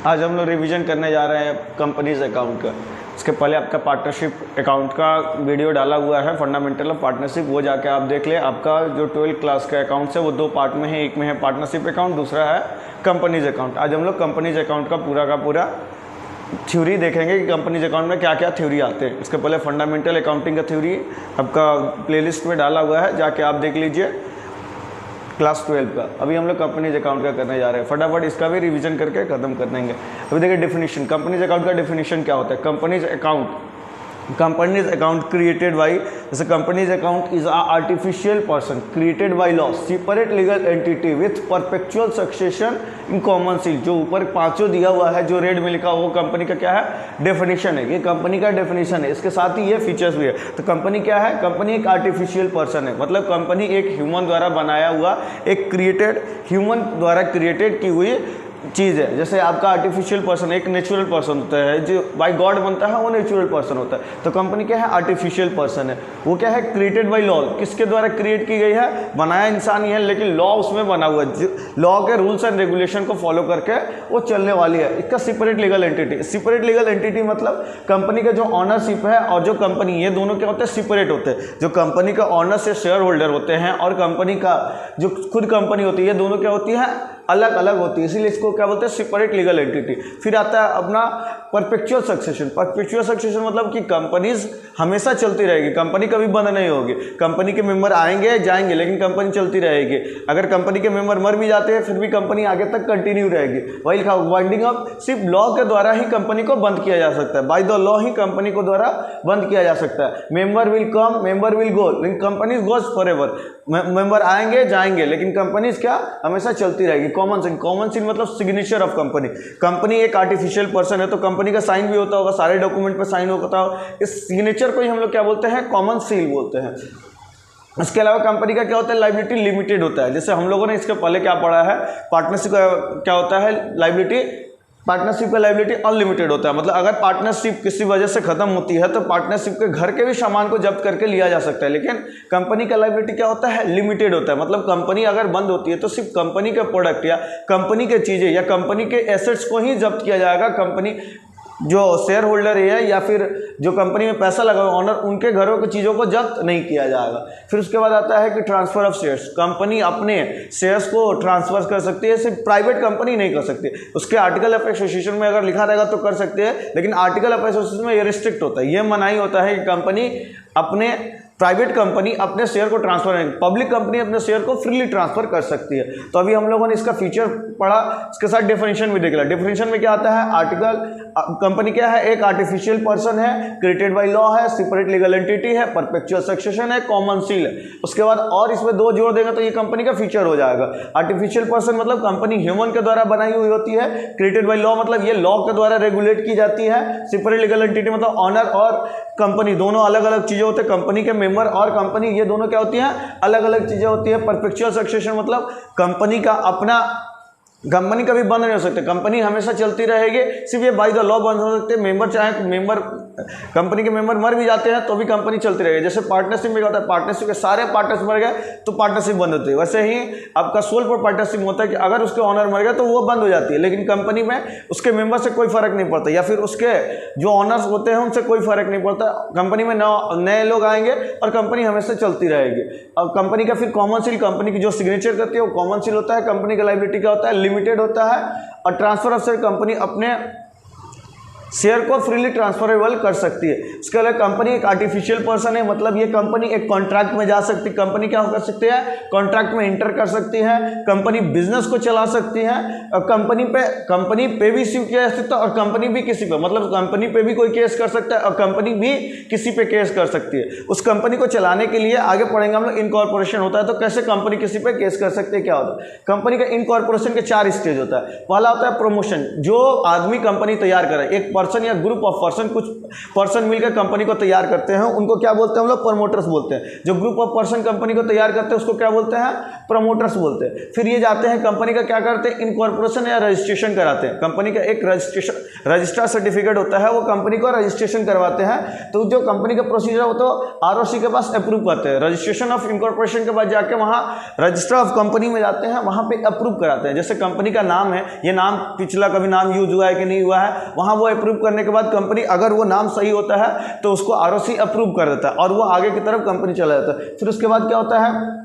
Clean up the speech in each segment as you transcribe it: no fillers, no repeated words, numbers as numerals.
आज हम लोग रिवीजन करने जा रहे हैं कंपनीज अकाउंट का। इसके पहले आपका पार्टनरशिप अकाउंट का वीडियो डाला हुआ है, फंडामेंटल ऑफ पार्टनरशिप, वो जाके आप देख ले। आपका जो 12th क्लास का अकाउंट्स है वो 2 पार्ट में है, एक में है पार्टनरशिप अकाउंट, दूसरा है कंपनीज अकाउंट। आज हम लोग कंपनीज अकाउंट का पूरा थ्योरी देखेंगे कि कंपनीज अकाउंट में क्या क्या थ्योरी आते हैं। इसके पहले फंडामेंटल अकाउंटिंग का थ्योरी आपका प्लेलिस्ट में डाला हुआ है, जाके आप देख लीजिए क्लास 12 का। अभी हम लोग कंपनीज अकाउंट का करने जा रहे हैं, फटाफट इसका भी रिवीजन करके खत्म कर देंगे। अभी देखिए डेफिनेशन, कंपनीज अकाउंट का डेफिनेशन क्या होता है। कंपनीज अकाउंट क्रिएटेड बाई, जैसे companies account is artificial person created by law, separate legal entity with perpetual succession in common seal. जो ऊपर 5 दिया हुआ है, जो रेड में लिखा वो कंपनी का क्या है, डेफिनेशन है। ये कंपनी का डेफिनेशन है, इसके साथ ही ये फीचर्स भी है। तो कंपनी क्या है, कंपनी एक आर्टिफिशियल पर्सन है, मतलब कंपनी एक ह्यूमन द्वारा बनाया हुआ, एक ह्यूमन द्वारा क्रिएटेड की हुई चीज़ है। जैसे आपका आर्टिफिशियल पर्सन एक नेचुरल पर्सन होता है, जो बाय गॉड बनता है वो नेचुरल पर्सन होता है। तो कंपनी क्या है, आर्टिफिशियल पर्सन है। वो क्या है, क्रिएटेड बाय लॉ, किसके द्वारा क्रिएट की गई है, बनाया इंसान ही है, लेकिन लॉ उसमें बना हुआ है। लॉ के रूल्स एंड रेगुलेशन को फॉलो करके वो चलने वाली है। इसका separate legal entity, separate legal entity मतलब कंपनी का जो ऑनरशिप है और जो कंपनी, ये दोनों क्या होते हैं, सेपरेट होते हैं। जो कंपनी का ऑनर से शेयर होल्डर होते हैं और कंपनी का जो खुद कंपनी होती है, ये दोनों क्या होती है, अलग अलग होती है, इसीलिए इसको क्या बोलते हैं, सेपरेट लीगल एंटिटी। फिर आता है अपना परपेचुअल सक्सेशन। परपेचुअल सक्सेशन मतलब कि कंपनीज हमेशा चलती रहेगी, कंपनी कभी बंद नहीं होगी। कंपनी के मेंबर आएंगे जाएंगे, लेकिन कंपनी चलती रहेगी। अगर कंपनी के मेंबर मर भी जाते हैं फिर भी कंपनी आगे तक कंटिन्यू रहेगी। वही लिखा, वाइंडिंग अप सिर्फ लॉ के द्वारा ही कंपनी को बंद किया जा सकता है, by the law he company को द्वारा बंद किया जा सकता है। Member will come, member will go, लेकिन कंपनीज गोज फॉरएवर। मेंबर आएंगे जाएंगे, लेकिन कंपनीज क्या, हमेशा चलती रहेगी। कॉमन सील मतलब सिग्नेचर ऑफ कंपनी। कंपनी एक आर्टिफिशियल पर्सन है, तो कंपनी का साइन भी होता होगा, सारे डॉक्यूमेंट पे साइन होता होगा। इस सिग्नेचर को ही हम लोग क्या बोलते हैं, कॉमन सील बोलते हैं। इसके अलावा कंपनी का क्या होता है, लायबिलिटी लिमिटेड होता है। जैसे हम लोगों ने इसके पहले क्या पढ़ा है, पार्टनरशिप का क्या होता है, लायबिलिटी, पार्टनरशिप का लायबिलिटी अनलिमिटेड होता है। मतलब अगर पार्टनरशिप किसी वजह से खत्म होती है तो पार्टनरशिप के घर के भी सामान को जब्त करके लिया जा सकता है, लेकिन कंपनी का लायबिलिटी क्या होता है, लिमिटेड होता है। मतलब कंपनी अगर बंद होती है तो सिर्फ कंपनी के प्रोडक्ट या कंपनी के चीज़ें या कंपनी के एसेट्स को ही जब्त किया जाएगा। कंपनी जो शेयर होल्डर है या फिर जो कंपनी में पैसा लगा हुआ ऑनर, उनके घरों की चीज़ों को जब्त नहीं किया जाएगा। फिर उसके बाद आता है कि ट्रांसफर ऑफ शेयर्स। कंपनी अपने शेयर्स को ट्रांसफर कर सकती है, सिर्फ प्राइवेट कंपनी नहीं कर सकती। उसके आर्टिकल ऑफ एसोसिएशन में अगर लिखा रहेगा तो कर सकते हैं, लेकिन आर्टिकल ऑफ एसोसिएशन में ये रिस्ट्रिक्ट होता है, ये मनाही होता है कि कंपनी अपने प्राइवेट कंपनी अपने शेयर को ट्रांसफर नहीं, पब्लिक कंपनी अपने शेयर को फ्रीली ट्रांसफर कर सकती है। तो अभी हम लोगों ने इसका फीचर पढ़ा, इसके साथ डेफिनेशन भी देख लिया। डेफिनेशन में क्या आता है, आर्टिकल कंपनी क्या है, एक आर्टिफिशियल पर्सन है, क्रिएटेड बाय लॉ है, सेपरेट लीगल एंटिटी है, परपेचुअल सक्सेशन है, कॉमन सील है। उसके बाद और इसमें 2 जोड़ देंगे तो ये कंपनी का फीचर हो जाएगा। आर्टिफिशियल पर्सन मतलब कंपनी ह्यूमन के द्वारा बनाई हुई होती है, क्रिएटेड बाय लॉ मतलब ये लॉ के द्वारा रेगुलेट की जाती है, सेपरेट लीगल एंटिटी मतलब ऑनर और कंपनी दोनों अलग अलग चीजें होते हैं। कंपनी के मेंबर और कंपनी ये दोनों क्या होती हैं, अलग अलग चीजें होती है। परपेचुअल सक्सेशन मतलब कंपनी का अपना, कंपनी कभी बंद नहीं हो सकती, कंपनी हमेशा चलती रहेगी, सिर्फ ये बाय द लॉ बंद हो सकते हैं। मेंबर चाहे मेंबर, कंपनी के मेंबर मर भी जाते हैं तो भी कंपनी चलती रहेगी। जैसे पार्टनरशिप में होता है, पार्टनरशिप के सारे पार्टनर्स मर गए तो पार्टनरशिप बंद होती है। वैसे ही आपका सोल पर पार्टनरशिप होता है कि अगर उसके ऑनर मर गए तो वो बंद हो जाती है, लेकिन कंपनी में उसके मेंबर से कोई फर्क नहीं पड़ता, या फिर उसके जो ऑनर्स होते हैं उनसे कोई फर्क नहीं पड़ता। कंपनी में नए लोग आएंगे और कंपनी हमेशा चलती रहेगी। अब कंपनी का फिर कॉमन सील, कंपनी की जो सिग्नेचर करती है वो कॉमन सील होता है। कंपनी का लायबिलिटी क्या होता है, लिमिटेड होता है। और ट्रांसफर ऑफ शेयर, कंपनी अपने शेयर को फ्रीली ट्रांसफरेबल कर सकती है। इसके अलावा कंपनी एक आर्टिफिशियल पर्सन है, मतलब ये कंपनी एक कॉन्ट्रैक्ट में जा सकती है। कंपनी क्या कर सकती है, कॉन्ट्रैक्ट में इंटर कर सकती है। कंपनी बिजनेस को चला सकती है और कंपनी पे भी सू किया जा सकता है और कंपनी भी किसी पे, मतलब कंपनी पे भी कोई केस कर सकता है और कंपनी भी किसी पे केस कर सकती है। उस कंपनी को चलाने के लिए आगे पढ़ेंगे हम लोग, इनकॉर्पोरेशन होता है। तो कैसे कंपनी किसी पे केस कर सकती है, क्या होता है। कंपनी का इनकॉर्पोरेशन के 4 स्टेज होता है। पहला होता है प्रमोशन, जो आदमी कंपनी तैयार करे, एक पर्सन या ग्रुप ऑफ पर्सन, कुछ पर्सन मिलकर कंपनी को तैयार करते हैं, उनको क्या बोलते हैं हम लोग? प्रमोटर्स बोलते हैं। जो ग्रुप ऑफ पर्सन कंपनी को तैयार करते हैं उसको क्या बोलते हैं? प्रमोटर्स बोलते हैं। फिर ये जाते हैं कंपनी का क्या करते हैं? इनकॉर्पोरेशन या रजिस्ट्रेशन कराते हैं। कंपनी का एक रजिस्ट्रार सर्टिफिकेट होता है, वो कंपनी को रजिस्ट्रेशन करवाते हैं। तो जो कंपनी का प्रोसीजर हो तो आरओसी के पास अप्रूव करते हैं। रजिस्ट्रेशन ऑफ इनकॉर्पोरेशन के बाद जाके वहाँ रजिस्ट्रार ऑफ कंपनी में जाते हैं, वहाँ पे अप्रूव कराते हैं। जैसे कंपनी का नाम है, ये नाम पिछला कभी नाम यूज हुआ है कि नहीं हुआ है, वहाँ वो अप्रूव करने के बाद कंपनी, अगर वो नाम सही होता है तो उसको आरओसी अप्रूव कर देता है और वो आगे की तरफ कंपनी चला जाता है। फिर उसके बाद क्या होता है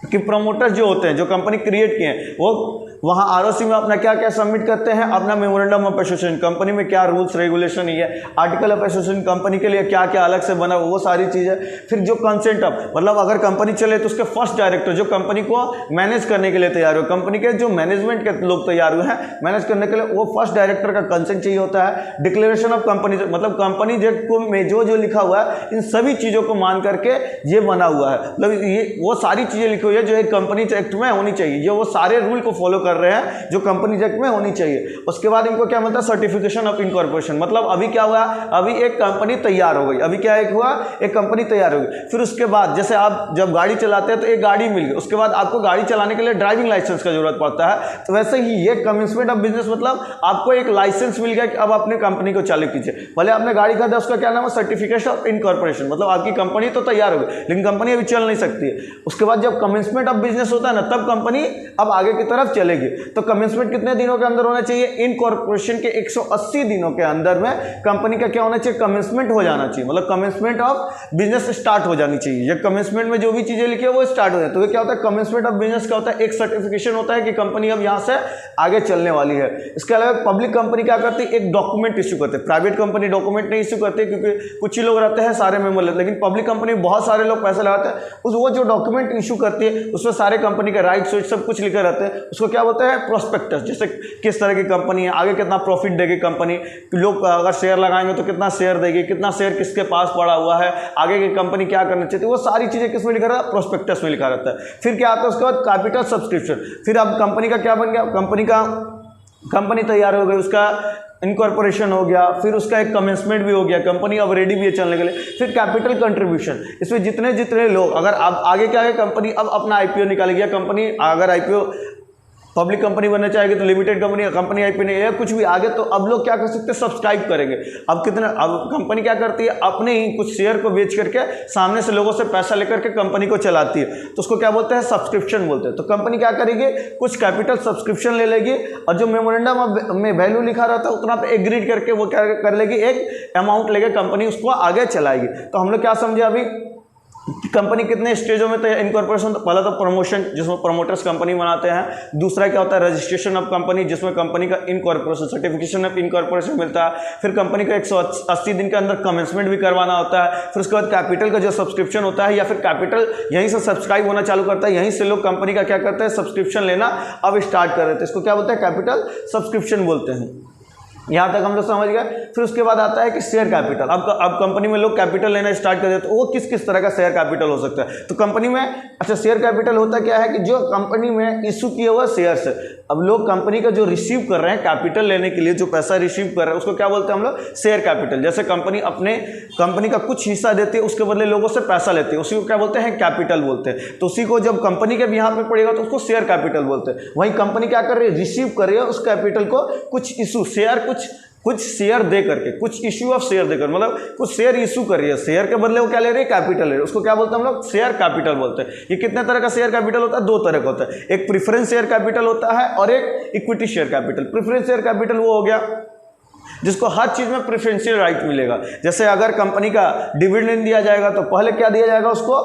कि प्रमोटर्स जो होते हैं, जो कंपनी क्रिएट किए हैं, वो वहाँ आरओसी में अपना क्या क्या सबमिट करते हैं? अपना मेमोरेंडम ऑफ एसोसिएशन, कंपनी में क्या रूल्स रेगुलेशन है, आर्टिकल ऑफ एसोसिएशन कंपनी के लिए क्या क्या अलग से बना, वो सारी चीज़ें। फिर जो कंसेंट ऑफ, मतलब अगर कंपनी चले तो उसके फर्स्ट डायरेक्टर जो कंपनी को मैनेज करने के लिए तैयार हो, कंपनी के जो मैनेजमेंट के लोग तैयार हुए हैं मैनेज करने के लिए, वो फर्स्ट डायरेक्टर का कंसेंट चाहिए होता है। डिक्लेरेशन ऑफ कंपनी, मतलब कंपनी को में जो जो लिखा हुआ है, इन सभी चीज़ों को मान करके ये बना हुआ है, मतलब ये वो सारी चीज़ें लिखी हुई है जो एक कंपनी एक्ट में होनी चाहिए, जो वो सारे रूल को फॉलो कर रहे हैं जो कंपनी एक्ट में होनी चाहिए। उसके बाद इनको क्या मिलता है? Certification of incorporation. मतलब अभी क्या हुआ? अभी एक कंपनी तैयार हो गई, अभी क्या एक हुआ? एक कंपनी तैयार हो गई। फिर उसके बाद जैसे आप जब गाड़ी चलाते हैं तो एक गाड़ी मिल गई, उसके बाद आपको गाड़ी चलाने के लिए ड्राइविंग लाइसेंस का जरूरत पड़ता है। तो वैसे ही ये कमेंसमेंट ऑफ बिजनेस, मतलब आपको एक लाइसेंस मिल गया कि अब अपने कंपनी को चालू कीजिए। भले आपने गाड़ी खरीदा, उसका क्या नाम है? Certification of incorporation. मतलब आपकी कंपनी तो तैयार हो गई लेकिन कंपनी अभी चल नहीं सकती है। उसके बाद जब कमेंसमेंट ऑफ बिजनेस होता है ना, तब कंपनी अब आगे की तरफ चलेगी। तो कमेंसमेंट कितने दिनों के अंदर होना चाहिए? इनकॉर्पोरेशन के 180 दिनों के अंदर में कंपनी का क्या होना चाहिए? कमेंसमेंट हो जाना चाहिए, मतलब कमेंसमेंट ऑफ बिजनेस स्टार्ट हो जानी चाहिए। ये कमेंसमेंट में जो भी चीजें लिखी है वो स्टार्ट हो जाए। तो ये क्या होता है? कमेंसमेंट ऑफ बिजनेस क्या होता है? एक सर्टिफिकेशन होता है कि कंपनी अब यहां से आगे चलने वाली है। इसके अलावा पब्लिक कंपनी क्या करती है? एक डॉक्यूमेंट इश्यू करते हैं। प्राइवेट कंपनी डॉक्यूमेंट नहीं इश्यू करती क्योंकि कुछ ही लोग रहते हैं, सारे मेंबर लेते हैं, लेकिन पब्लिक कंपनी बहुत सारे लोग पैसे लगाते हैं, वो जो डॉक्यूमेंट इशू करती है उसमें सारे कंपनी का राइट स्विच सब कुछ लिखे रहते हैं। उसको क्या बोलते हैं? प्रोस्पेक्टस। जैसे किस तरह की कंपनी है, आगे कितना प्रॉफिट देगी कंपनी, लोग अगर शेयर लगाएंगे तो कितना शेयर देगी, कितना शेयर किसके पास पड़ा हुआ है, आगे की कंपनी क्या करना चाहती है, वो सारी चीजें किसमें लिखा रहता है? प्रोस्पेक्टस में लिखा रहता है। फिर क्या आता है उसके बाद? Capital subscription. फिर अब कंपनी का क्या बन गया? कंपनी तैयार हो गई, उसका इनकॉर्पोरेशन हो गया, फिर उसका एक कमेंसमेंट भी हो गया, कंपनी अब रेडी भी है चलने के लिए। फिर कैपिटल कंट्रीब्यूशन, इसमें जितने जितने लोग, अगर अब आगे क्या है, कंपनी अब अपना आईपीओ निकालेगी, या कंपनी अगर आईपीओ पब्लिक कंपनी बनना चाहेगी तो लिमिटेड कंपनी आईपीओ नहीं है कुछ भी आगे, तो अब लोग क्या कर सकते हैं? सब्सक्राइब करेंगे। अब कंपनी क्या करती है? अपने ही कुछ शेयर को बेच करके सामने से लोगों से पैसा लेकर के कंपनी को चलाती है, तो उसको क्या बोलते हैं? सब्सक्रिप्शन बोलते हैं। तो कंपनी क्या करेगी? कुछ कैपिटल सब्सक्रिप्शन ले लेगी और जो मेमोरेंडम में वैल्यू लिखा रहता है उतना पे एग्रीड करके वो क्या कर लेगी? एक अमाउंट लेके कंपनी उसको आगे चलाएगी। तो हम लोग क्या समझे अभी? कंपनी कितने स्टेजों में तैयार? इनकॉर्पोरेशन, तो पहला तो प्रमोशन जिसमें प्रमोटर्स कंपनी बनाते हैं। दूसरा क्या होता है? रजिस्ट्रेशन ऑफ कंपनी, जिसमें कंपनी का इनकॉर्पोरेशन सर्टिफिकेशन ऑफ इनकॉर्पोरेशन मिलता है। फिर कंपनी का 180 दिन के अंदर कमेंसमेंट भी करवाना होता है। फिर उसके बाद कैपिटल का जो सब्सक्रिप्शन होता है, या फिर कैपिटल यहीं से सब्सक्राइब होना चालू करता है, यहीं से लोग कंपनी का क्या करते हैं? सब्सक्रिप्शन लेना अब स्टार्ट कर रहे थे। इसको क्या बोलते हैं? कैपिटल सब्सक्रिप्शन बोलते हैं। यहाँ तक हम लोग समझ गए। फिर उसके बाद आता है कि शेयर कैपिटल। अब कंपनी में लोग कैपिटल लेना स्टार्ट कर देते, तो वो किस किस तरह का शेयर कैपिटल हो सकता है? तो कंपनी में अच्छा शेयर कैपिटल होता क्या है कि जो कंपनी में इशू किया हुआ शेयर्स है, अब लोग कंपनी का जो रिसीव कर रहे हैं कैपिटल लेने के लिए, जो पैसा रिसीव कर रहे हैं उसको क्या बोलते हैं हम लोग? Share capital. जैसे कंपनी का कुछ हिस्सा देती है, उसके बदले लोगों से पैसा लेती है, उसी को क्या बोलते हैं? कैपिटल बोलते हैं। तो उसी को जब कंपनी के भी यहाँ पे पड़ेगा तो उसको शेयर कैपिटल बोलते हैं। वहीं कंपनी क्या कर रही है? रिसीव कर रही है उस कैपिटल को, कुछ इशू शेयर, कुछ शेयर दे करके, कुछ इश्यू ऑफ शेयर देकर, मतलब कुछ शेयर इशू कर रही है, शेयर के बदले वो क्या ले रही है? कैपिटल ले रही है। उसको क्या बोलते हैं हम लोग? शेयर कैपिटल बोलते हैं। ये कितने तरह का शेयर कैपिटल होता है? दो तरह का होता है। एक प्रीफरेंस शेयर कैपिटल होता है और एक equity share capital. Preference share capital वो हो गया जिसको हर चीज में प्रेफरेंशियल राइट मिलेगा। जैसे अगर कंपनी का डिविडेंड दिया जाएगा तो पहले क्या दिया जाएगा? उसको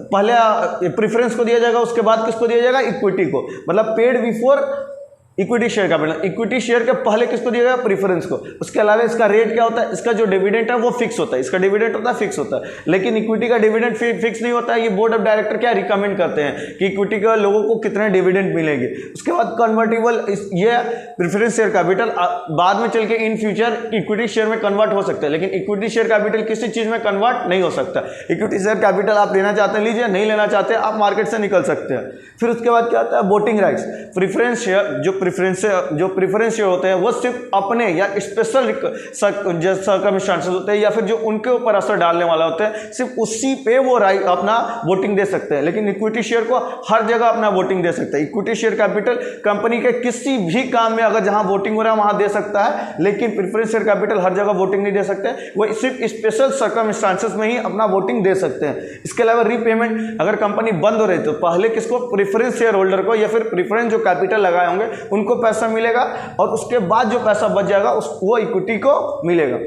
पहले प्रेफरेंस को दिया जाएगा, उसके बाद किसको दिया जाएगा? इक्विटी को, मतलब paid before equity share capital. Equity share के पहले किसको दिया जाएगा? प्रीफरेंस को। उसके अलावा इसका रेट क्या होता है? इसका जो डिविडेंड है वो फिक्स होता है, इसका डिविडेंड होता है फिक्स होता है, लेकिन इक्विटी का डिविडेंड फिक्स नहीं होता है। ये बोर्ड ऑफ डायरेक्टर क्या रिकमेंड करते हैं कि इक्विटी के लोगों को कितने डिविडेंड मिलेंगे। उसके बाद कन्वर्टेबल, ये प्रीफरेंस शेयर कैपिटल बाद में चल के इन फ्यूचर इक्विटी शेयर में कन्वर्ट हो सकता है, लेकिन इक्विटी शेयर कैपिटल किसी चीज में कन्वर्ट नहीं हो सकता। इक्विटी शेयर कैपिटल आप लेना चाहते हैं लीजिए, नहीं लेना चाहते आप मार्केट से निकल सकते हैं। फिर उसके बाद क्या आता है? Voting rights. प्रीफरेंस शेयर, जो प्रेफरेंस शेयर होते हैं वो सिर्फ अपने या स्पेशल सर्कमस्टांसेस होते हैं या फिर जो उनके ऊपर असर डालने वाला होता है, सिर्फ उसी पे वो राइट अपना वोटिंग दे सकते हैं। लेकिन इक्विटी शेयर को हर जगह अपना वोटिंग दे सकते हैं। इक्विटी शेयर कैपिटल कंपनी के किसी भी काम में अगर जहां वोटिंग हो रहा है वहां दे सकता है, लेकिन प्रेफरेंस शेयर कैपिटल हर जगह वोटिंग नहीं दे सकते, वो सिर्फ स्पेशल सर्कमस्टांसेस में ही अपना वोटिंग दे सकते हैं। इसके अलावा रीपेमेंट, अगर कंपनी बंद हो रही तो पहले किसको, प्रेफरेंस शेयर होल्डर को या फिर प्रेफरेंस जो कैपिटल लगाए होंगे उनको पैसा मिलेगा और उसके बाद जो पैसा बच जाएगा वो इक्विटी को मिलेगा।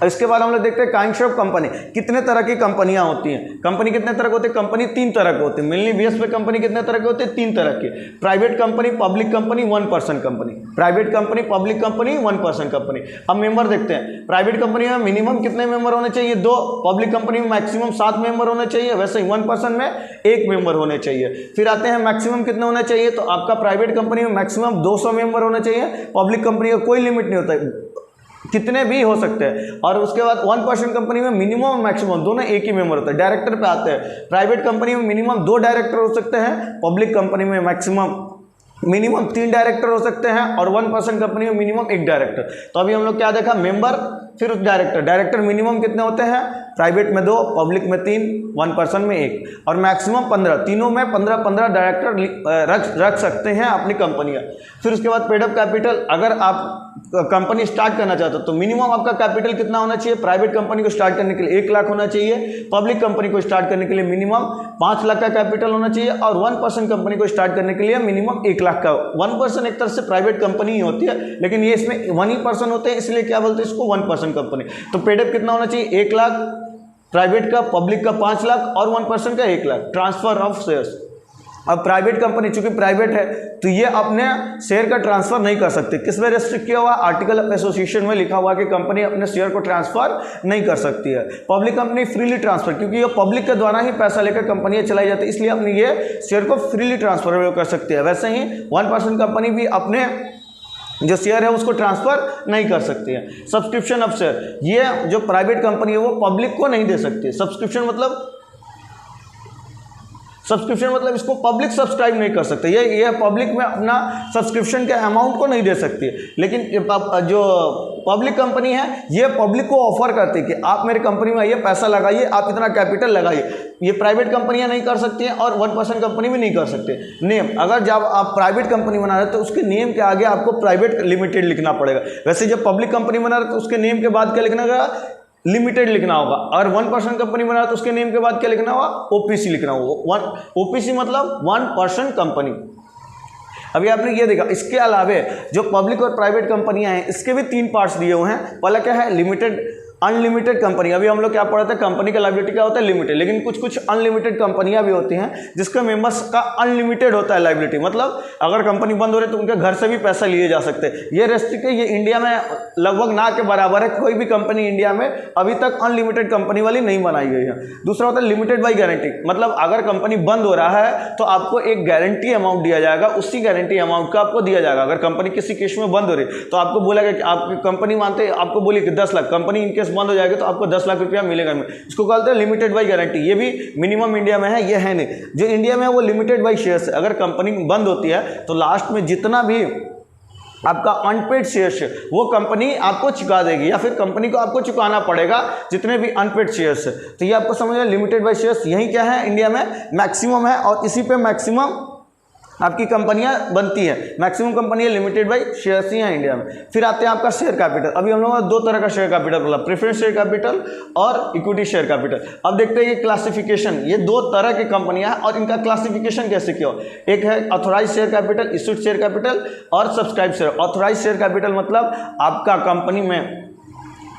इसके बाद हम लोग देखते हैं काइंड्स ऑफ कंपनी, कितने तरह की कंपनियां होती हैं। कंपनी कितने तरह की होती है, कंपनी 3 तरह की होती है। मेनली बेस पे कंपनी कितने तरह की होती है, 3 तरह की। Private company, public company, 1% company. Private company, public company, 1% company. अब मेंबर देखते हैं, प्राइवेट कंपनी में मिनिमम कितने मेंबर होने चाहिए, 2। पब्लिक कंपनी में मैक्सिमम 7 मेंबर होने चाहिए, वैसे ही 1% में 1 मेंबर होने चाहिए। फिर आते हैं मैक्सिमम कितने होने चाहिए, तो आपका प्राइवेट कंपनी में मैक्सिमम 200 मेंबर होने चाहिए। पब्लिक कंपनी का कोई लिमिट नहीं होता है, कितने भी हो सकते हैं। और उसके बाद 1% कंपनी में मिनिमम और मैक्सिमम दोनों एक ही मेंबर होता है। डायरेक्टर पे आते हैं, प्राइवेट कंपनी में मिनिमम 2 डायरेक्टर हो सकते हैं, पब्लिक कंपनी में मिनिमम 3 डायरेक्टर हो सकते हैं और 1% कंपनी में मिनिमम 1 डायरेक्टर। तो अभी हम लोग क्या देखा, मेंबर फिर डायरेक्टर मिनिमम कितने होते हैं, प्राइवेट में 2, पब्लिक में 3, 1% में 1 और मैक्सिमम 15, तीनों में 15 डायरेक्टर रख सकते हैं अपनी कंपनियां। फिर उसके बाद पेड अप कैपिटल, अगर आप कंपनी स्टार्ट करना चाहते हो तो मिनिमम आपका कैपिटल कितना होना चाहिए, प्राइवेट कंपनी को स्टार्ट करने के लिए 1 लाख होना चाहिए, पब्लिक कंपनी को स्टार्ट करने के लिए मिनिमम 5 लाख का कैपिटल होना चाहिए और 1% कंपनी को स्टार्ट करने के लिए मिनिमम 1 लाख का। 1% एक तरह से प्राइवेट कंपनी ही होती है, लेकिन ये इसमें 1% होते हैं, इसलिए क्या बोलते हैं इसको, 1% कंपनी। तो पेड अप कितना होना चाहिए, 1 लाख प्राइवेट का, पब्लिक का 5 लाख और 1% का 1 लाख। ट्रांसफर ऑफ शेयर्स, अब प्राइवेट कंपनी चूंकि प्राइवेट है तो ये अपने शेयर का ट्रांसफर नहीं कर सकती। किस में रेस्ट्रिक्ट किया हुआ, आर्टिकल ऑफ एसोसिएशन में लिखा हुआ कि कंपनी अपने शेयर को ट्रांसफर नहीं कर सकती है। पब्लिक कंपनी फ्रीली ट्रांसफर, क्योंकि ये पब्लिक के द्वारा ही पैसा लेकर कंपनियां चलाई जाती है, इसलिए अपनी ये शेयर को फ्रीली ट्रांसफर कर सकती है। वैसे ही 1% कंपनी भी अपने जो शेयर है उसको ट्रांसफर नहीं कर सकती है। सब्सक्रिप्शन ऑफ शेयर, ये जो प्राइवेट कंपनी है वो पब्लिक को नहीं दे सकती। सब्सक्रिप्शन मतलब इसको पब्लिक सब्सक्राइब नहीं कर सकते, ये पब्लिक में अपना सब्सक्रिप्शन के अमाउंट को नहीं दे सकती है। लेकिन जो पब्लिक कंपनी है ये पब्लिक को ऑफर करती है कि आप मेरी कंपनी में आइए, पैसा लगाइए, आप इतना कैपिटल लगाइए। ये प्राइवेट कंपनियां नहीं कर सकती हैं और 1% कंपनी भी नहीं कर सकते। नेम, अगर जब आप प्राइवेट कंपनी बना रहे हैं तो उसके नेम के आगे आपको प्राइवेट लिमिटेड लिखना पड़ेगा। वैसे जब पब्लिक कंपनी बना रहे हैं तो उसके नेम के बाद क्या लिखना होगा, लिमिटेड लिखना होगा। और 1% कंपनी बना तो उसके नेम के बाद क्या लिखना होगा, ओपीसी लिखना होगा। ओपीसी मतलब 1% कंपनी। अभी आपने ये देखा, इसके अलावे जो पब्लिक और प्राइवेट कंपनियां हैं इसके भी 3 पार्ट्स दिए हुए हैं। पहला क्या है, लिमिटेड अनलिमिटेड कंपनी। अभी हम लोग क्या पढ़ते हैं, कंपनी का लायबिलिटी क्या होता है, लिमिटेड। लेकिन कुछ अनलिमिटेड कंपनियां भी होती हैं जिसके मेंबर्स का अनलिमिटेड होता है लायबिलिटी, मतलब अगर कंपनी बंद हो रही है तो उनके घर से भी पैसा लिए जा सकते हैं। ये रेस्ट्रिक्ट है, ये इंडिया में लगभग ना के बराबर है। कोई भी कंपनी इंडिया में अभी तक अनलिमिटेड कंपनी वाली नहीं बनाई गई है। दूसरा होता है लिमिटेड बाई गारंटी, मतलब अगर कंपनी बंद हो रहा है तो आपको एक गारंटी अमाउंट दिया जाएगा, उसी गारंटी अमाउंट का आपको दिया जाएगा। अगर कंपनी किसी केस में बंद हो रही तो आपको बोलेगा कि आपकी कंपनी मानते, आपको बोली कि 10 लाख, कंपनी इनकेस बंद हो जाएगा तो आपको 10 लाख रुपया मिलेगा। इसको कहते हैं लिमिटेड बाई गारंटी। ये भी मिनिमम इंडिया में है, ये है नहीं। जो इंडिया में है वो लिमिटेड बाई शेयर्स है। अगर कंपनी बंद होती है तो लास्ट में जितना भी आपका अनपेड शेयर्स है वो कंपनी आपको चुका देगी, या फिर कंपनी को आपको चुकाना पड़ेगा जितने भी अनपेड शेयर्स है। तो ये आपको समझ में, लिमिटेड बाई शेयर्स यही क्या है, इंडिया में मैक्सिमम है और इसी पे मैक्सिमम आपकी कंपनियां बनती हैं। मैक्सिमम कंपनियां लिमिटेड बाई शेयर्स ही हैं इंडिया में। फिर आते हैं आपका शेयर कैपिटल। अभी हम लोगों ने 2 तरह का शेयर कैपिटल बोला, प्रेफरेंस शेयर कैपिटल और इक्विटी शेयर कैपिटल। अब देखते हैं ये क्लासिफिकेशन, ये 2 तरह की कंपनियां हैं और इनका क्लासिफिकेशन कैसे किया। एक है authorise share capital, issued share capital और subscribe share. Authorise share capital मतलब आपका कंपनी में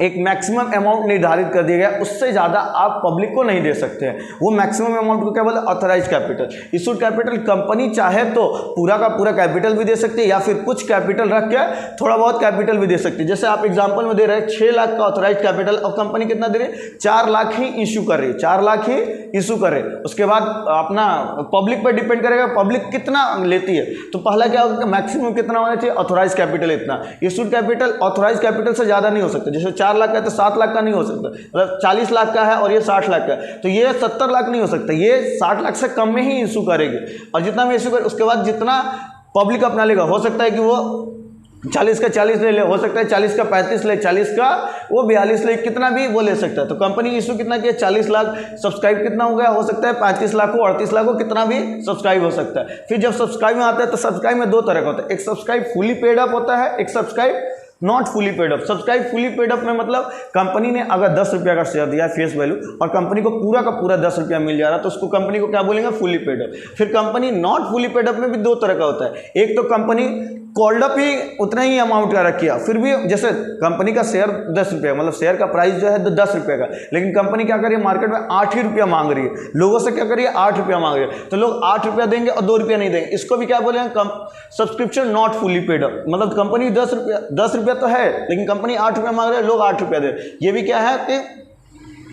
एक मैक्सिमम अमाउंट निर्धारित कर दिया गया, उससे ज़्यादा आप पब्लिक को नहीं दे सकते हैं। वो मैक्सिमम अमाउंट को क्या बोले, authorise capital. Issued capital, company चाहे तो पूरा का पूरा कैपिटल भी दे सकती है या फिर कुछ कैपिटल रख के थोड़ा बहुत कैपिटल भी दे सकती है। जैसे आप एग्जांपल में दे रहे हैं 6 लाख का ऑथराइज कैपिटल और कंपनी कितना दे रही है, 4 लाख ही इशू कर रही है, 4 लाख ही इशू करे। उसके बाद अपना पब्लिक पर डिपेंड करेगा पब्लिक कितना लेती है। तो पहला क्या होगा, मैक्सिमम कितना होना चाहिए, ऑथराइज कैपिटल इतना। इशूड कैपिटल ऑथराइज कैपिटल से ज़्यादा नहीं हो सकता। जैसे 4 लाख का है तो 7 लाख का नहीं हो सकता, मतलब 40 लाख का है और ये 60 लाख का है तो ये 70 लाख नहीं हो सकता, ये 60 लाख से कम में ही इशू करेगी। और जितना भी इशू करे उसके बाद जितना पब्लिक अपना लेगा। हो सकता है कि वो 40 का 40 ले ले, हो सकता है 40 का 35 ले, 40 का वो 42 ले, कितना भी वो ले सकता है। तो कंपनी इशू कितना किया, 40 लाख। सब्सक्राइब कितना हो गया, हो सकता है 35 लाख हो, 38 लाख हो, कितना भी सब्सक्राइब हो सकता है। फिर जब सब्सक्राइब में आता है तो सब्सक्राइब में दो तरह का होता है, एक सब्सक्राइब फुली पेड अप होता है, एक subscribe not fully paid up. Subscribe fully paid up में मतलब कंपनी ने अगर 10 रुपया का शेयर दिया फेस वैल्यू और कंपनी को पूरा का पूरा 10 रुपया मिल जा रहा है तो उसको कंपनी को क्या बोलेंगे, फुली पेड अप। फिर company not fully paid up में भी दो तरह का होता है, एक तो कंपनी कॉल्ड अप ही उतना ही अमाउंट का रखिया, फिर भी जैसे कंपनी का शेयर 10 रुपया, मतलब शेयर का प्राइस जो है 10 रुपये का, लेकिन कंपनी क्या कर रही है, मार्केट में 8 ही रुपया मांग रही है, लोगों से क्या कर रही है, 8 रुपया मांग रही है, तो लोग 8 रुपया देंगे और 2 रुपया नहीं देंगे। इसको भी क्या बोलेंगे, subscription not fully paid up. मतलब कंपनी 10 रुपया तो है लेकिन कंपनी 8 रुपया मांग रहे हैं, लोग 8 रुपया दे। ये भी क्या है कि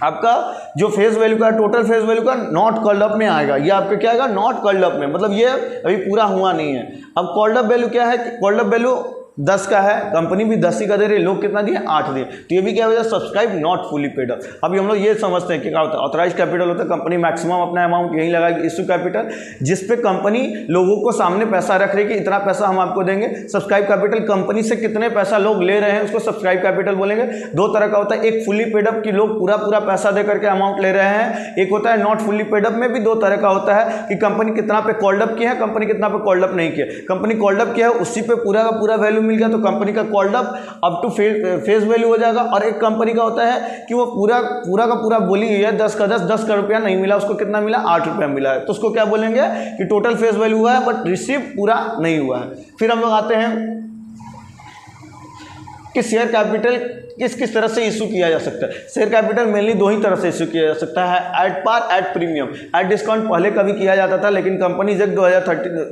आपका जो फेस वैल्यू का टोटल फेस वैल्यू का नॉट कॉल्ड अप में आएगा, ये आपका क्या आएगा, नॉट कॉल्ड अप में, मतलब ये अभी पूरा हुआ नहीं है। अब कॉल्ड अप वैल्यू क्या है, कॉल्ड अप वैल्यू 10 का है, कंपनी भी 10 ही का दे रही है, लोग कितना दिए, 8 दिए, तो ये भी क्या हो जाए, subscribe not fully paid up. अभी हम लोग ये समझते हैं कि क्या होता है, ऑथराइज कैपिटल होता है, कंपनी मैक्सिमम अपना अमाउंट यही लगाएगी, इशू कैपिटल जिस पे कंपनी लोगों को सामने पैसा रख रही है कि इतना पैसा हम आपको देंगे। सब्सक्राइब कैपिटल कंपनी से कितने पैसा लोग ले रहे हैं उसको सब्सक्राइब कैपिटल बोलेंगे। दो तरह का होता है, एक फुली पेड अप की लोग पूरा पूरा पैसा दे करके अमाउंट ले रहे हैं, एक होता है नॉट फुली पेड अप में भी दो तरह का होता है कि कंपनी कितना पे कॉल्ड अप किया है, कंपनी कितना पे कॉल्ड अप नहीं किया। कंपनी कॉल्ड अप किया है उसी पे पूरा का पूरा वैल्यू मिल गया तो कंपनी का called up to face value हो जाएगा। और एक कंपनी का होता है कि वो पूरा का पूरा बोली हुई है 10 का रुपया नहीं मिला, उसको कितना मिला, 8 रुपया मिला है, तो उसको क्या बोलेंगे कि टोटल फेस वैल्यू हुआ है बट रिसीव पूरा नहीं हुआ है। फिर हम लोग आते हैं कि शेयर कैपिटल किस तरह से इशू किया जा सकता है। शेयर कैपिटल मेनली दो ही तरह से इशू किया जा सकता है, at par, at premium. At discount पहले कभी किया जाता था लेकिन कंपनीज एक्ट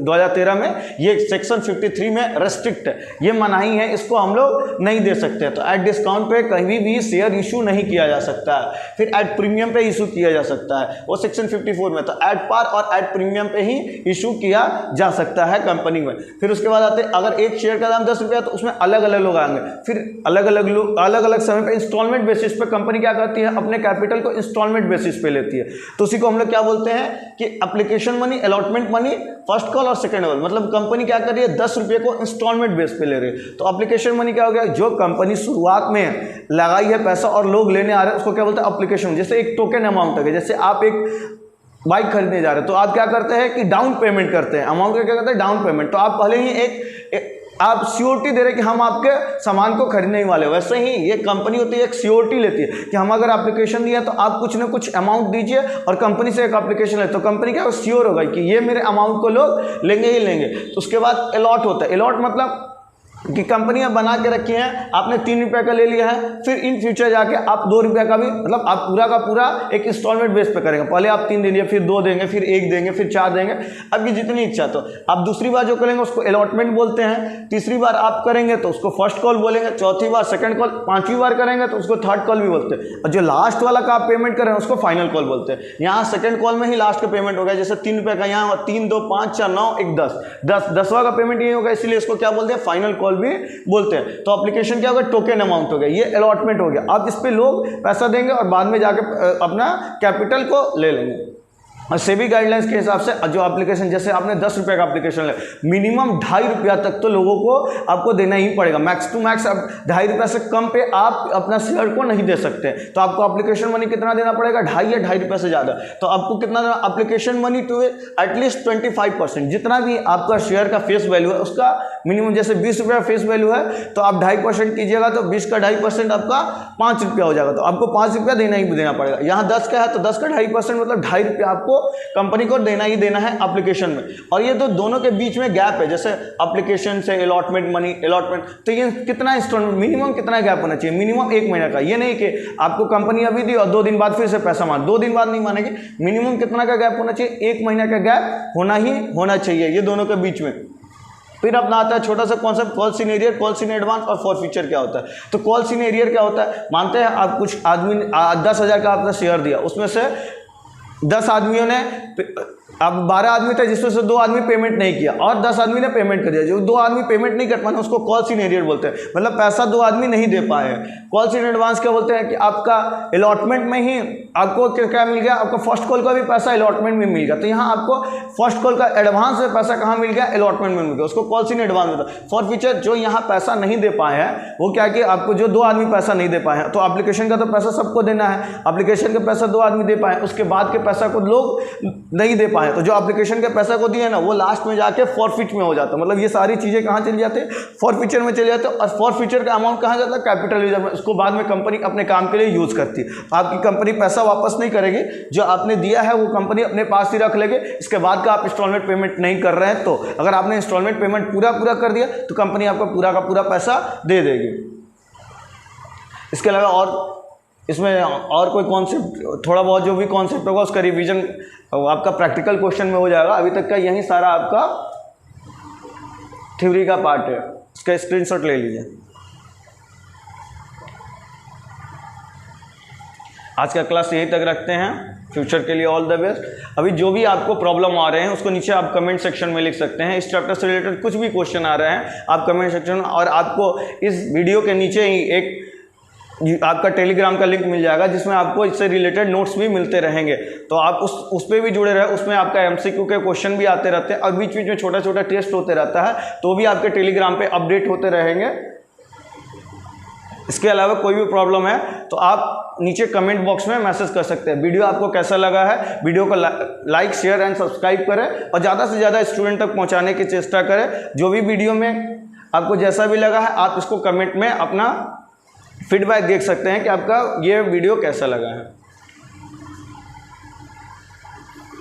2013 में ये सेक्शन 53 में रेस्ट्रिक्ट है, ये मनाही है, इसको हम लोग नहीं दे सकते। तो एट डिस्काउंट पे कहीं भी शेयर इशू नहीं किया जा सकता है। फिर एट प्रीमियम पे इशू किया जा सकता है, वो सेक्शन 54 में। तो एट पार और एट प्रीमियम पे ही इशू किया जा सकता है कंपनी में। फिर उसके बाद आते अगर एक शेयर का दाम 10 रुपया तो उसमें अलग अलग लोग आएंगे, फिर अलग अलग लोग अलग अलग समय पे इंस्टॉलमेंट बेसिस पे कंपनी क्या करती है, अपने कैपिटल को इंस्टॉलमेंट बेसिस पे लेती है। तो उसी को हम लोग क्या बोलते हैं कि application money, allotment money, first call और सेकंड कॉल। मतलब कंपनी क्या कर रही है, 10 रुपये को इंस्टॉलमेंट बेस पे ले रही है। तो एप्लीकेशन मनी क्या हो गया, जो कंपनी शुरुआत में लगाई है पैसा और लोग लेने आ रहे हैं उसको क्या बोलते हैं, एप्लीकेशन। जैसे एक टोकन अमाउंट है, जैसे आप एक बाइक खरीदने जा रहे हैं तो आप क्या करते हैं कि डाउन पेमेंट करते हैं, अमाउंट का क्या करते हैं, डाउन पेमेंट। तो आप पहले ही आप सियोरिटी दे रहे हैं कि हम आपके सामान को खरीदने ही वाले। वैसे ही ये कंपनी होती है, एक सियोरिटी लेती है कि हम अगर एप्लीकेशन दिया तो आप कुछ ना कुछ अमाउंट दीजिए और कंपनी से एक एप्लीकेशन ले, तो कंपनी क्या श्योर होगा कि ये मेरे अमाउंट को लोग लेंगे ही लेंगे। तो उसके बाद अलॉट होता है। अलॉट मतलब कि कंपनियां बना के रखी हैं, आपने 3 रुपये का ले लिया है, फिर इन फ्यूचर जाके आप 2 रुपये का भी, मतलब आप पूरा का पूरा एक इंस्टॉलमेंट बेस पे करेंगे। पहले आप 3 दे दिए, फिर 2 देंगे, फिर 1 देंगे, फिर 4 देंगे, अब ये जितनी इच्छा। तो आप दूसरी बार जो करेंगे उसको अलॉटमेंट बोलते हैं, तीसरी बार आप करेंगे तो उसको फर्स्ट कॉल बोलेंगे, चौथी बार सेकंड कॉल, 5वीं बार करेंगे तो उसको थर्ड कॉल भी बोलते हैं, और जो लास्ट वाला का आप पेमेंट करें उसको फाइनल कॉल बोलते हैं। यहाँ सेकंड कॉल में ही लास्ट का पेमेंट हो गया, जैसे 3 रुपये का, यहाँ 3, 2, 5, 4, 9, 1, 10, 10वां का पेमेंट ये होगा, इसलिए इसको क्या बोलते हैं, फाइनल कॉल भी बोलते हैं। तो एप्लीकेशन क्या होगा, टोकन अमाउंट हो गया, ये अलॉटमेंट हो गया। अब इस पे लोग पैसा देंगे और बाद में जाके अपना कैपिटल को ले लेंगे। और सेबी गाइडलाइंस के हिसाब से जो एप्लीकेशन, जैसे आपने 10 रुपये का एप्लीकेशन ले, मिनिमम 2.5 रुपया तक तो लोगों को आपको देना ही पड़ेगा। मैक्स टू मैक्स अब 2.5 रुपये से कम पे आप अपना शेयर को नहीं दे सकते। तो आपको एप्लीकेशन मनी कितना देना पड़ेगा, 2.5 या 2.5 रुपये से ज़्यादा। तो आपको कितना देना, एप्लीकेशन मनी टू एटलीस्ट 25%, जितना भी आपका शेयर का फेस वैल्यू है उसका मिनिमम। जैसे 20 रुपये फेस वैल्यू है तो आप 2.5% कीजिएगा तो 20 का 2.5% आपका 5 रुपया हो जाएगा। तो आपको 5 रुपया देना ही देना पड़ेगा। यहाँ 10 का है तो 10 का 2.5% मतलब 2.5 रुपया आपको कंपनी को देना ही देना है एप्लीकेशन में। और ये तो दोनों के बीच में गैप है, जैसे एप्लीकेशन से अलॉटमेंट मनी, अलॉटमेंट, तो ये कितना इंस्टॉलमेंट, मिनिमम कितना गैप होना चाहिए, मिनिमम 1 महीने का। ये नहीं कि आपको कंपनी अभी दी और 2 दिन बाद फिर से पैसा मांग, 2 दिन बाद नहीं मानेगी, मिनिमम कितना का गैप होना चाहिए, 1 महीने का गैप होना ही होना चाहिए ये दोनों के बीच में। फिर अपना आता है छोटा सा concept, call in arrear, call in advance और फॉर फ्यूचर क्या होता है। तो कॉल इन एरियर क्या होता है, मानते हैं आप कुछ आदमी 10,000 का आपने शेयर दिया, उसमें से 10 आदमियों ने अब 12 आदमी थे जिसमें से 2 आदमी पेमेंट नहीं किया और 10 आदमी ने पेमेंट कर दिया। जो 2 आदमी पेमेंट नहीं कर पाए उसको कॉल्स इन एरियर बोलते हैं, मतलब पैसा 2 आदमी नहीं दे पाए हैं। कॉल्स इन एडवांस क्या बोलते हैं कि आपका अलॉटमेंट में ही आपको क्या मिल गया, आपको फर्स्ट कॉल का भी पैसा अलॉटमेंट में मिल गया। तो यहाँ आपको फर्स्ट कॉल का एडवांस में पैसा कहाँ मिल गया, अलॉटमेंट में मिल गया, उसको कॉल्स इन एडवांस होता है। फॉर फ्यूचर जो यहाँ पैसा नहीं दे पाए हैं वो क्या कि आपको जो 2 आदमी पैसा नहीं दे पाए हैं, तो एप्लीकेशन का तो पैसा सबको देना है, एप्लीकेशन का पैसा 2 आदमी दे पाए, उसके बाद के पैसा को लोग नहीं दे पाए, तो जो एप्लीकेशन के पैसा को दिए ना वो लास्ट में जाके फॉरफिट में हो जाता है। मतलब ये सारी चीज़ें कहाँ चली जाती है, फॉरफिचर में चले जाते हैं। और फॉरफिचर का अमाउंट कहाँ जाता है, कैपिटल रिजर्व में, उसको बाद में कंपनी अपने काम के लिए यूज़ करती है। आपकी कंपनी पैसा वापस नहीं करेगी, जो आपने दिया है वो कंपनी अपने पास ही रख लेगी। इसके बाद का आप इंस्टॉलमेंट पेमेंट नहीं कर रहे हैं, तो अगर आपने इंस्टॉलमेंट पेमेंट पूरा कर दिया तो कंपनी आपको पूरा का पूरा पैसा दे देगी। इसके अलावा और इसमें और कोई कॉन्सेप्ट, थोड़ा बहुत जो भी कॉन्सेप्ट होगा उसका रिवीजन आपका प्रैक्टिकल क्वेश्चन में हो जाएगा। अभी तक का यही सारा आपका थ्योरी का पार्ट है, इसका स्क्रीनशॉट ले लीजिए। आज का क्लास यहीं तक रखते हैं, फ्यूचर के लिए ऑल द बेस्ट। अभी जो भी आपको प्रॉब्लम आ रहे हैं उसको नीचे आप कमेंट सेक्शन में लिख सकते हैं। इस चैप्टर से रिलेटेड कुछ भी क्वेश्चन आ रहे हैं आप कमेंट सेक्शन में, और आपको इस वीडियो के नीचे ही एक आपका टेलीग्राम का लिंक मिल जाएगा जिसमें आपको इससे रिलेटेड नोट्स भी मिलते रहेंगे, तो आप उस पर भी जुड़े रहे। उसमें आपका एमसीक्यू के क्वेश्चन भी आते रहते हैं और बीच बीच में छोटा छोटा टेस्ट होते रहता है, तो भी आपके टेलीग्राम पे अपडेट होते रहेंगे। इसके अलावा कोई भी प्रॉब्लम है तो आप नीचे कमेंट बॉक्स में मैसेज कर सकते हैं। वीडियो आपको कैसा लगा है, वीडियो को लाइक शेयर एंड सब्सक्राइब करें और ज़्यादा से ज़्यादा स्टूडेंट तक पहुँचाने की चेष्टा करें। जो भी वीडियो में आपको जैसा भी लगा है आप इसको कमेंट में अपना फीडबैक देख सकते हैं कि आपका ये वीडियो कैसा लगा है।